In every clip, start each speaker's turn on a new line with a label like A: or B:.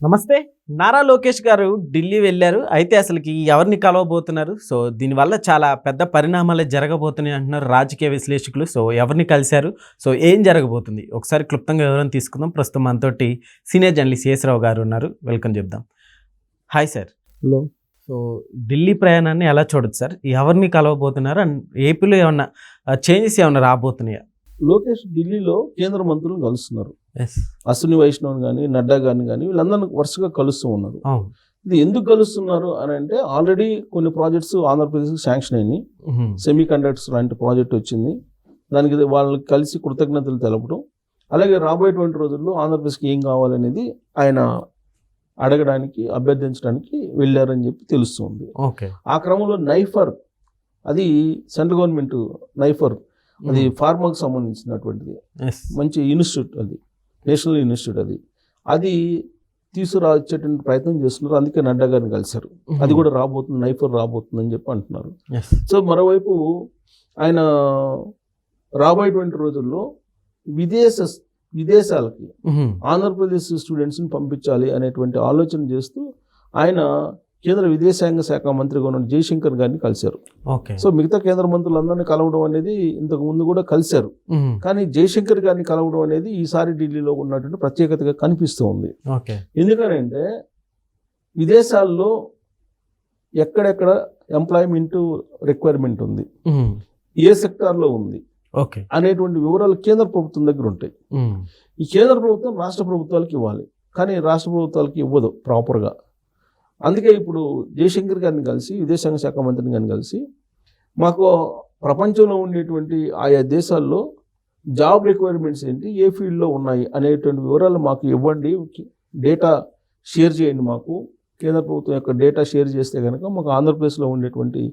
A: నమస్తే. నారా లోకేష్ గారు ఢిల్లీ వెళ్ళారు. అయితే అసలుకి ఎవరిని కలవబోతున్నారు? సో దీనివల్ల చాలా పెద్ద పరిణామాలే జరగబోతున్నాయి అంటున్నారు రాజకీయ విశ్లేషకులు. సో ఎవరిని కలిశారు? సో ఏం జరగబోతుంది? ఒకసారి క్లుప్తంగా వివరం తీసుకుందాం. ప్రస్తుతం మనతోటి సీనియర్ జర్నలిస్ట్ శేషరావు గారు ఉన్నారు. వెల్కమ్ చెప్దాం. Hi sir.
B: Hello.
A: So Delhi ప్రయాణాన్ని ఎలా చూడొచ్చు సార్? ఎవరిని కలవబోతున్నారు? అండ్ ఏపీలో ఏమన్నా చేంజెస్ ఏమన్నా రాబోతున్నాయా?
B: లోకేష్ ఢిల్లీలో కేంద్ర మంత్రులను కలుస్తున్నారు. అశ్విని వైష్ణవ్ కానీ నడ్డా గారిని కానీ వీళ్ళందరినీ వరుసగా కలుస్తూ ఉన్నారు. ఇది ఎందుకు కలుస్తున్నారు అని అంటే ఆల్రెడీ కొన్ని ప్రాజెక్ట్స్ ఆంధ్రప్రదేశ్కి శాంక్షన్ అయినాయి. సెమీ కండక్టర్స్ లాంటి ప్రాజెక్ట్ వచ్చింది. దానికి వాళ్ళకి కలిసి కృతజ్ఞతలు తెలపడం, అలాగే రాబోయేటువంటి రోజుల్లో ఆంధ్రప్రదేశ్కి ఏం కావాలనేది ఆయన అడగడానికి అభ్యర్థించడానికి వెళ్ళారని చెప్పి తెలుస్తుంది. ఆ క్రమంలో నైఫర్, అది సెంట్రల్ గవర్నమెంట్ నైఫర్, అది ఫార్మాకు సంబంధించినటువంటిది మంచి ఇన్స్టిట్యూట్, అది నేషనల్ ఇన్స్టిట్యూట్, అది తీసుకురాచేటువంటి ప్రయత్నం చేస్తున్నారు. అందుకే నడ్డా గారిని కలిశారు. అది కూడా రాబోతుంది, నైఫర్ రాబోతుంది అని చెప్పి అంటున్నారు. సో మరోవైపు ఆయన రాబోయేటువంటి రోజుల్లో విదేశాలకి ఆంధ్రప్రదేశ్ స్టూడెంట్స్ని పంపించాలి అనేటువంటి ఆలోచన చేస్తూ ఆయన కేంద్ర విదేశాంగ శాఖ మంత్రిగా ఉన్న జయశంకర్ గారిని కలిశారు. సో మిగతా కేంద్ర మంత్రులందరినీ కలవడం అనేది ఇంతకు ముందు కూడా కలిశారు, కానీ జయశంకర్ గారిని కలవడం అనేది ఈసారి ఢిల్లీలో ఉన్నటువంటి ప్రత్యేకతగా కనిపిస్తూ ఉంది. ఎందుకంటే విదేశాల్లో ఎక్కడెక్కడ ఎంప్లాయ్మెంట్ రిక్వైర్మెంట్ ఉంది, ఏ సెక్టార్లో ఉంది అనేటువంటి వివరాలు కేంద్ర ప్రభుత్వం దగ్గర ఉంటాయి. ఈ కేంద్ర ప్రభుత్వం రాష్ట్ర ప్రభుత్వాలకు ఇవ్వాలి, కానీ రాష్ట్ర ప్రభుత్వాలకి ఇవ్వదు ప్రాపర్గా. అందుకే ఇప్పుడు జయశంకర్ గారిని కలిసి, విదేశాంగ శాఖ మంత్రిని గారిని కలిసి, మాకు ప్రపంచంలో ఉండేటువంటి ఆయా దేశాల్లో జాబ్ రిక్వైర్మెంట్స్ ఏంటి, ఏ ఫీల్డ్లో ఉన్నాయి అనేటువంటి వివరాలు మాకు ఇవ్వండి, డేటా షేర్ చేయండి. మాకు కేంద్ర ప్రభుత్వం యొక్క డేటా షేర్ చేస్తే కనుక మాకు ఆంధ్రప్రదేశ్లో ఉండేటువంటి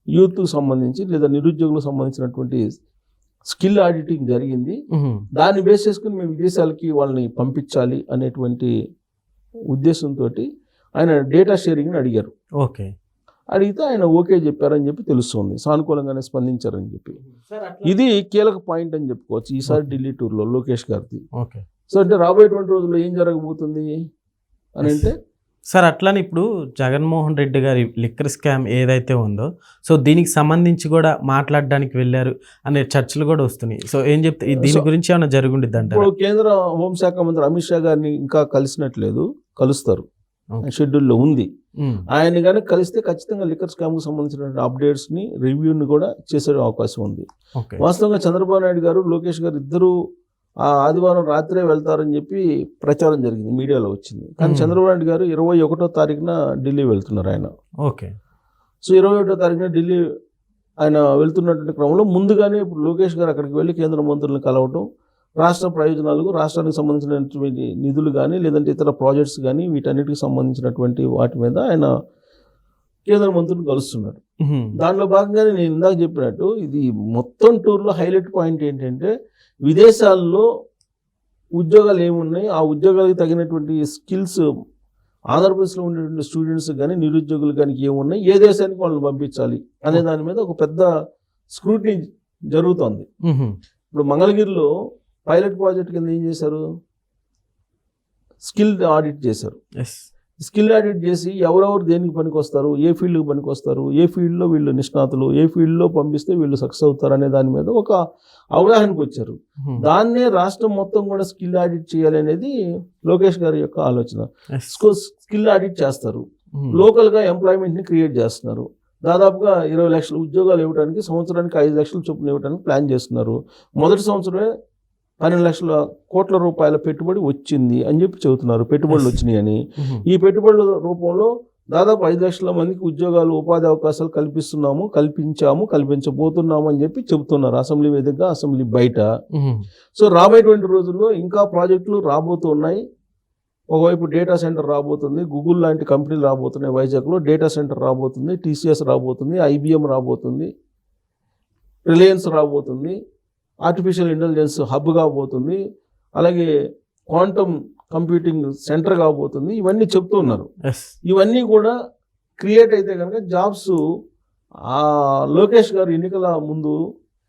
B: యూత్కు సంబంధించి లేదా నిరుద్యోగులకు సంబంధించినటువంటి స్కిల్ ఆడిటింగ్ జరిగింది, దాన్ని బేస్ చేసుకుని మేము విదేశాలకి వాళ్ళని పంపించాలి అనేటువంటి ఉద్దేశంతో ఆయన డేటా షేరింగ్ని అడిగారు. అడిగితే ఆయన ఓకే చెప్పారని చెప్పి తెలుస్తుంది, సానుకూలంగానే స్పందించారని చెప్పి. ఇది కీలక పాయింట్ అని చెప్పుకోవచ్చు ఈసారి ఢిల్లీ టూర్లో లోకేష్ గారిది. సో అంటే రాబోయేటువంటి రోజుల్లో ఏం జరగబోతుంది అని అంటే
A: సార్, అట్లానే ఇప్పుడు జగన్మోహన్ రెడ్డి గారి లిక్కర్ స్కామ్ ఏదైతే ఉందో, సో దీనికి సంబంధించి కూడా మాట్లాడడానికి వెళ్ళారు అనే చర్చలు కూడా వస్తున్నాయి. సో ఏం చెప్తే దీని గురించి ఏమైనా జరుగుండిద్ది అంటే?
B: ఇప్పుడు కేంద్ర హోంశాఖ మంత్రి అమిత్ షా గారిని ఇంకా కలిసినట్లేదు, కలుస్తారు, షెడ్యూల్లో ఉంది. ఆయన కానీ కలిస్తే ఖచ్చితంగా లిక్కర్ స్కామ్కు సంబంధించిన అప్డేట్స్ని, రివ్యూని కూడా చేసే అవకాశం ఉంది. వాస్తవంగా చంద్రబాబు నాయుడు గారు, లోకేష్ గారు ఇద్దరు ఆదివారం రాత్రే వెళ్తారని చెప్పి ప్రచారం జరిగింది, మీడియాలో వచ్చింది. కానీ చంద్రబాబు నాయుడు గారు 21వ తారీఖున ఢిల్లీ వెళ్తున్నారు ఆయన. సో 21వ తారీఖున ఢిల్లీ ఆయన వెళ్తున్నటువంటి క్రమంలో ముందుగానే ఇప్పుడు లోకేష్ గారు అక్కడికి వెళ్ళి కేంద్ర మంత్రులను కలవటం, రాష్ట్ర ప్రయోజనాలకు, రాష్ట్రానికి సంబంధించినటువంటి నిధులు కానీ లేదంటే ఇతర ప్రాజెక్ట్స్ కానీ వీటన్నిటికి సంబంధించినటువంటి వాటి మీద ఆయన కేంద్ర మంత్రులు కలుస్తున్నారు. దాంట్లో భాగంగానే నేను ఇందాక చెప్పినట్టు ఇది మొత్తం టూర్లో హైలైట్ పాయింట్ ఏంటంటే విదేశాల్లో ఉద్యోగాలు ఏమున్నాయి, ఆ ఉద్యోగాలకు తగినటువంటి స్కిల్స్ ఆంధ్రప్రదేశ్లో ఉండేటువంటి స్టూడెంట్స్ కానీ నిరుద్యోగులు కానీ ఏమున్నాయి, ఏ దేశానికి వాళ్ళని పంపించాలి అనే దాని మీద ఒక పెద్ద స్క్రూటినీ జరుగుతోంది. ఇప్పుడు మంగళగిరిలో పైలట్ ప్రాజెక్ట్ కింద ఏం చేశారు, స్కిల్ ఆడిట్ చేశారు. స్కిల్ ఆడిట్ చేసి ఎవరెవరు దేనికి పనికి వస్తారు, ఏ ఫీల్డ్కి పనికి వస్తారు, ఏ ఫీల్డ్లో వీళ్ళు నిష్ణాతులు, ఏ ఫీల్డ్లో పంపిస్తే వీళ్ళు సక్సెస్ అవుతారు అనే దాని మీద ఒక అవగాహనకు వచ్చారు. దాన్నే రాష్ట్రం మొత్తం కూడా స్కిల్ ఆడిట్ చేయాలి అనేది లోకేష్ గారి యొక్క ఆలోచన. స్కిల్ ఆడిట్ చేస్తారు, లోకల్గా ఎంప్లాయ్మెంట్ని క్రియేట్ చేస్తున్నారు. దాదాపుగా 20 లక్షల ఉద్యోగాలు ఇవ్వడానికి, సంవత్సరానికి 5 లక్షల చొప్పున ఇవ్వడానికి ప్లాన్ చేస్తున్నారు. మొదటి సంవత్సరమే 12 లక్షల కోట్ల రూపాయల పెట్టుబడి వచ్చింది అని చెప్పి చెబుతున్నారు, పెట్టుబడులు వచ్చినాయి అని. ఈ పెట్టుబడుల రూపంలో దాదాపు 5 లక్షల మందికి ఉద్యోగాలు, ఉపాధి అవకాశాలు కల్పించబోతున్నాము అని చెప్పి చెబుతున్నారు అసెంబ్లీ వేదికగా, అసెంబ్లీ బయట. సో రాబోయేటువంటి రోజుల్లో ఇంకా ప్రాజెక్టులు రాబోతున్నాయి. ఒకవైపు డేటా సెంటర్ రాబోతుంది, గూగుల్ లాంటి కంపెనీలు రాబోతున్నాయి వైజాగ్లో, డేటా సెంటర్ రాబోతుంది, టీసీఎస్ రాబోతుంది, ఐబిఎం రాబోతుంది, రిలయన్స్ రాబోతుంది, ఆర్టిఫిషియల్ ఇంటెలిజెన్స్ హబ్ కాబోతుంది, అలాగే క్వాంటమ్ కంప్యూటింగ్ సెంటర్ కాబోతుంది. ఇవన్నీ చెప్తూ ఉన్నారు. ఇవన్నీ కూడా క్రియేట్ అయితే కనుక జాబ్స్ లోకేష్ గారు ఎన్నికల ముందు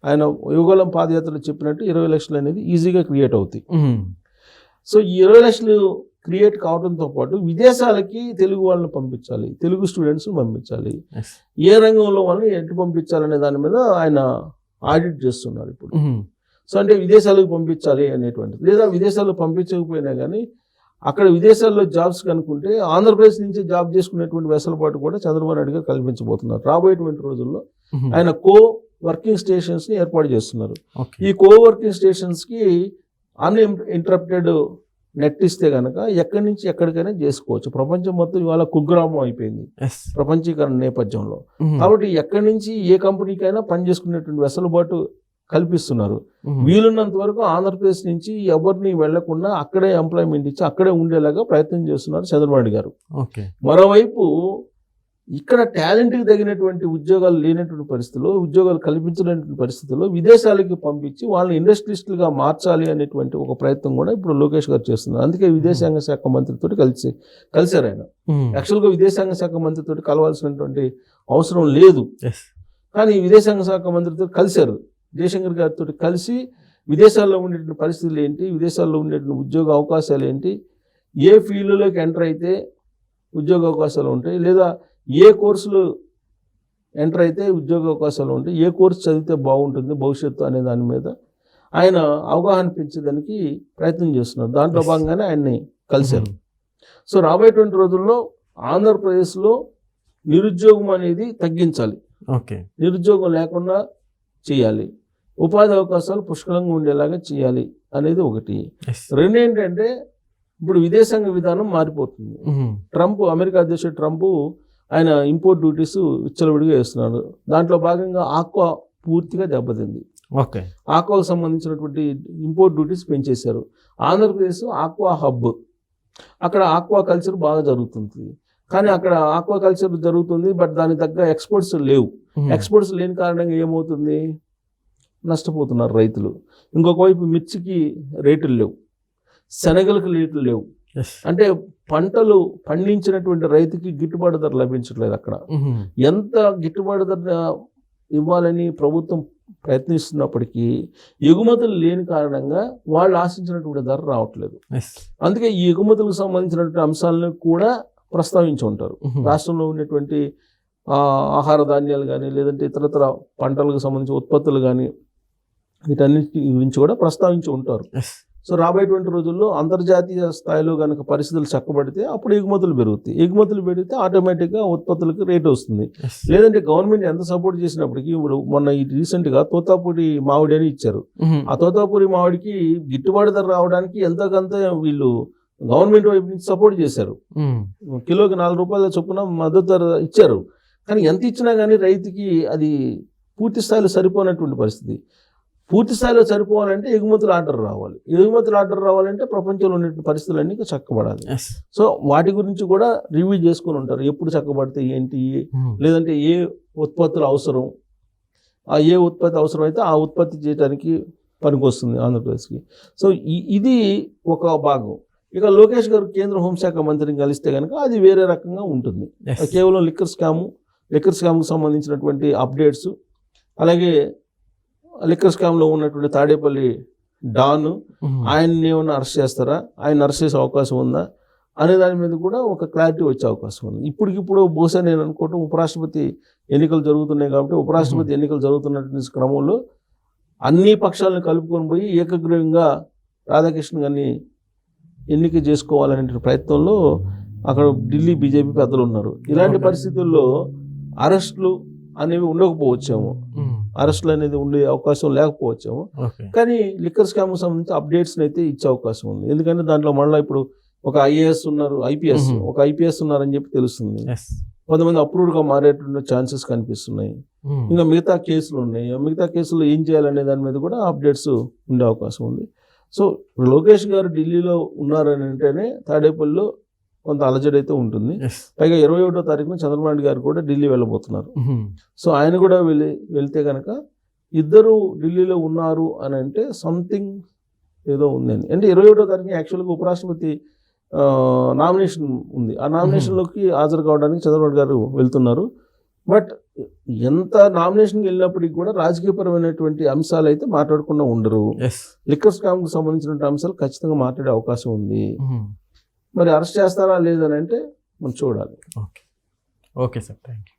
B: ఆయన యువగలం పాదయాత్రలో చెప్పినట్టు 20 లక్షలు అనేది ఈజీగా క్రియేట్ అవుతాయి. సో ఈ 20 లక్షలు క్రియేట్ కావడంతో పాటు విదేశాలకి తెలుగు వాళ్ళని పంపించాలి, తెలుగు స్టూడెంట్స్ని పంపించాలి, ఏ రంగంలో వాళ్ళని ఎటు పంపించాలనే దాని మీద ఆయన ఆడిట్ చేస్తున్నారు ఇప్పుడు. సో అంటే విదేశాలకు పంపించాలి అనేటువంటిది, లేదా విదేశాలకు పంపించకపోయినా కానీ అక్కడ విదేశాల్లో జాబ్స్ కనుక్కుంటే ఆంధ్రప్రదేశ్ నుంచి జాబ్ చేసుకునేటువంటి వెసులుబాటు కూడా చంద్రబాబు నాయుడు గారు కల్పించబోతున్నారు. రాబోయేటువంటి రోజుల్లో ఆయన వర్కింగ్ స్టేషన్స్ని ఏర్పాటు చేస్తున్నారు. ఈ వర్కింగ్ స్టేషన్స్కి అన్ఇంటరప్టెడ్ నెట్ ఇస్తే కనుక ఎక్కడి నుంచి ఎక్కడికైనా చేసుకోవచ్చు. ప్రపంచం మొత్తం ఇవాళ కుగ్రామం అయిపోయింది ప్రపంచీకరణ నేపథ్యంలో. కాబట్టి ఎక్కడి నుంచి ఏ కంపెనీకైనా పనిచేసుకునేటువంటి వెసులుబాటు కల్పిస్తున్నారు. వీలున్నంత వరకు ఆంధ్రప్రదేశ్ నుంచి ఎవరిని వెళ్లకుండా అక్కడే ఎంప్లాయ్మెంట్ ఇచ్చి అక్కడే ఉండేలాగా ప్రయత్నం చేస్తున్నారు చంద్రబాబు గారు. మరోవైపు ఇక్కడ టాలెంట్కి తగినటువంటి ఉద్యోగాలు లేనటువంటి పరిస్థితుల్లో, ఉద్యోగాలు కల్పించలేనటువంటి పరిస్థితుల్లో విదేశాలకి పంపించి వాళ్ళని ఇండస్ట్రియలిస్టులుగా మార్చాలి అనేటువంటి ఒక ప్రయత్నం కూడా ఇప్పుడు లోకేష్ గారు చేస్తున్నారు. అందుకే విదేశాంగ శాఖ మంత్రితో కలిశారు ఆయన. యాక్చువల్గా విదేశాంగ శాఖ మంత్రితో కలవాల్సినటువంటి అవసరం లేదు, కానీ విదేశాంగ శాఖ మంత్రితో కలిశారు. జయశంకర్ గారితో కలిసి విదేశాల్లో ఉండేటువంటి పరిస్థితులు ఏంటి, విదేశాల్లో ఉండేటువంటి ఉద్యోగ అవకాశాలు ఏంటి, ఏ ఫీల్డ్లోకి ఎంటర్ అయితే ఉద్యోగ అవకాశాలు ఉంటాయి, లేదా ఏ కోర్సులు ఎంటర్ అయితే ఉద్యోగ అవకాశాలు ఉంటాయి, ఏ కోర్సు చదివితే బాగుంటుంది భవిష్యత్తు అనే దాని మీద ఆయన అవగాహన పెంచేదానికి ప్రయత్నం చేస్తున్నారు. దాంట్లో భాగంగానే ఆయన్ని కలిశారు. సో రాబోయేటువంటి రోజుల్లో ఆంధ్రప్రదేశ్లో నిరుద్యోగం అనేది తగ్గించాలి, నిరుద్యోగం లేకుండా చేయాలి, ఉపాధి అవకాశాలు పుష్కలంగా ఉండేలాగా చేయాలి అనేది ఒకటి. రెండు ఏంటంటే ఇప్పుడు విదేశాంగ విధానం మారిపోతుంది. అమెరికా అధ్యక్షుడు ట్రంప్ ఆయన ఇంపోర్ట్ డ్యూటీస్ విచ్చలవిడిగా వేస్తున్నాడు. దాంట్లో భాగంగా ఆక్వా పూర్తిగా దెబ్బతింది. ఆక్వాకు సంబంధించినటువంటి ఇంపోర్ట్ డ్యూటీస్ పెంచేశారు. ఆంధ్రప్రదేశ్ ఆక్వా హబ్, అక్కడ ఆక్వా కల్చర్ బాగా జరుగుతుంది. కానీ అక్కడ ఆక్వా కల్చర్ జరుగుతుంది, బట్ దానికి తగ్గ ఎక్స్పోర్ట్స్ లేవు. ఎక్స్పోర్ట్స్ లేని కారణంగా ఏమవుతుంది, నష్టపోతున్నారు రైతులు. ఇంకొక వైపు మిర్చికి రేటులు లేవు, శనగలకు రేట్లు లేవు. అంటే పంటలు పండించినటువంటి రైతుకి గిట్టుబాటు ధర లభించట్లేదు. అక్కడ ఎంత గిట్టుబాటు ధర ఇవ్వాలని ప్రభుత్వం ప్రయత్నిస్తున్నప్పటికీ ఎగుమతులు లేని కారణంగా వాళ్ళు ఆశించినటువంటి ధర రావట్లేదు. అందుకే ఈ ఎగుమతులకు సంబంధించినటువంటి అంశాలను కూడా ప్రస్తావించి ఉంటారు. రాష్ట్రంలో ఉన్నటువంటి ఆహార ధాన్యాలు కానీ, లేదంటే ఇతరతర పంటలకు సంబంధించిన ఉత్పత్తులు కానీ, వీటన్నిటి గురించి కూడా ప్రస్తావించి ఉంటారు. సో రాబోయేటువంటి రోజుల్లో అంతర్జాతీయ స్థాయిలో కనుక పరిస్థితులు చక్కబడితే అప్పుడు ఎగుమతులు పెరుగుతాయి. ఎగుమతులు పెరిగితే ఆటోమేటిక్గా ఉత్పత్తులకు రేటు వస్తుంది. లేదంటే గవర్నమెంట్ ఎంత సపోర్ట్ చేసినప్పటికీ, ఇప్పుడు మొన్న రీసెంట్గా తోతాపూరి మామిడి అని ఇచ్చారు. ఆ తోతాపూరి మామిడికి గిట్టుబాటు ధర రావడానికి ఎంతకంత వీళ్ళు గవర్నమెంట్ వైపు నుంచి సపోర్ట్ చేశారు. కిలోకి 4 రూపాయల చొప్పున మద్దతు ధర ఇచ్చారు. కానీ ఎంత ఇచ్చినా కానీ రైతుకి అది పూర్తి స్థాయిలో సరిపోనటువంటి పరిస్థితి. పూర్తి స్థాయిలో సరిపోవాలంటే ఎగుమతులు ఆర్డర్ రావాలి. ఎగుమతులు ఆర్డర్ రావాలంటే ప్రపంచంలో ఉన్న పరిస్థితులన్నీ చక్కబడాలి. సో వాటి గురించి కూడా రివ్యూ చేసుకుని ఉంటారు. ఎప్పుడు చక్కబడితే ఏంటి, లేదంటే ఏ ఉత్పత్తులు అవసరం, ఏ ఉత్పత్తి అవసరం అయితే ఆ ఉత్పత్తి చేయడానికి పనికొస్తుంది ఆంధ్రప్రదేశ్కి. సో ఇది ఒక భాగం. ఇక లోకేష్ గారు కేంద్ర హోంశాఖ మంత్రిని కలిస్తే కనుక అది వేరే రకంగా ఉంటుంది. కేవలం లిక్కర్ స్కామ్కు సంబంధించినటువంటి అప్డేట్స్, అలాగే లిక్కర్ స్కామ్లో ఉన్నటువంటి తాడేపల్లి డాన్, ఆయన్ని ఏమన్నా అరెస్ట్ చేస్తారా, ఆయన అరెస్ట్ చేసే అవకాశం ఉందా అనే దాని మీద కూడా ఒక క్లారిటీ వచ్చే అవకాశం ఉంది. ఇప్పటికిప్పుడు బహుశా నేను అనుకోవటం ఉపరాష్ట్రపతి ఎన్నికలు జరుగుతున్నాయి కాబట్టి ఉపరాష్ట్రపతి ఎన్నికలు జరుగుతున్నటువంటి క్రమంలో అన్ని పక్షాలను కలుపుకొని పోయి ఏకగ్రీవంగా రాధాకృష్ణ గారిని ఎన్నిక చేసుకోవాలనే ప్రయత్నంలో అక్కడ ఢిల్లీ బీజేపీ పెద్దలు ఉన్నారు. ఇలాంటి పరిస్థితుల్లో అరెస్టులు అనేవి ఉండకపోవచ్చేమో, అరెస్టులు అనేది ఉండే అవకాశం లేకపోవచ్చేమో. కానీ లిక్కర్ స్కామ్కి సంబంధించి అప్డేట్స్ని అయితే ఇచ్చే అవకాశం ఉంది. ఎందుకంటే దాంట్లో మళ్ళీ ఇప్పుడు ఒక ఐఏఎస్ ఉన్నారు, ఐపీఎస్ ఉన్నారని చెప్పి తెలుస్తుంది. కొంతమంది అప్రూవ్డ్గా మారేటువంటి ఛాన్సెస్ కనిపిస్తున్నాయి. ఇంకా మిగతా కేసులు ఉన్నాయి. మిగతా కేసులు ఏం చేయాలనే దాని మీద కూడా అప్డేట్స్ ఉండే అవకాశం ఉంది. సో లోకేష్ గారు ఢిల్లీలో ఉన్నారని అంటేనే తాడేపల్లిలో కొంత అలజడి అయితే ఉంటుంది. పైగా 21వ తారీఖున చంద్రబాబు నాయుడు గారు కూడా ఢిల్లీ వెళ్ళబోతున్నారు. సో ఆయన కూడా వెళ్తే కనుక ఇద్దరు ఢిల్లీలో ఉన్నారు అని అంటే సంథింగ్ ఏదో ఉందని. అంటే 21వ తారీఖున యాక్చువల్గా ఉపరాష్ట్రపతి నామినేషన్ ఉంది. ఆ నామినేషన్లోకి హాజరు కావడానికి చంద్రబాబు గారు వెళ్తున్నారు. బట్ ఎంత నామినేషన్కి వెళ్ళినప్పటికీ కూడా రాజకీయపరమైనటువంటి అంశాలు అయితే మాట్లాడకుండా ఉండరు. లిక్కర్ స్కామ్కి సంబంధించిన అంశాలు ఖచ్చితంగా మాట్లాడే అవకాశం ఉంది. మరి అరెస్ట్ చేస్తారా లేదని అంటే మనం చూడాలి.
A: Okay okay sir, thank you.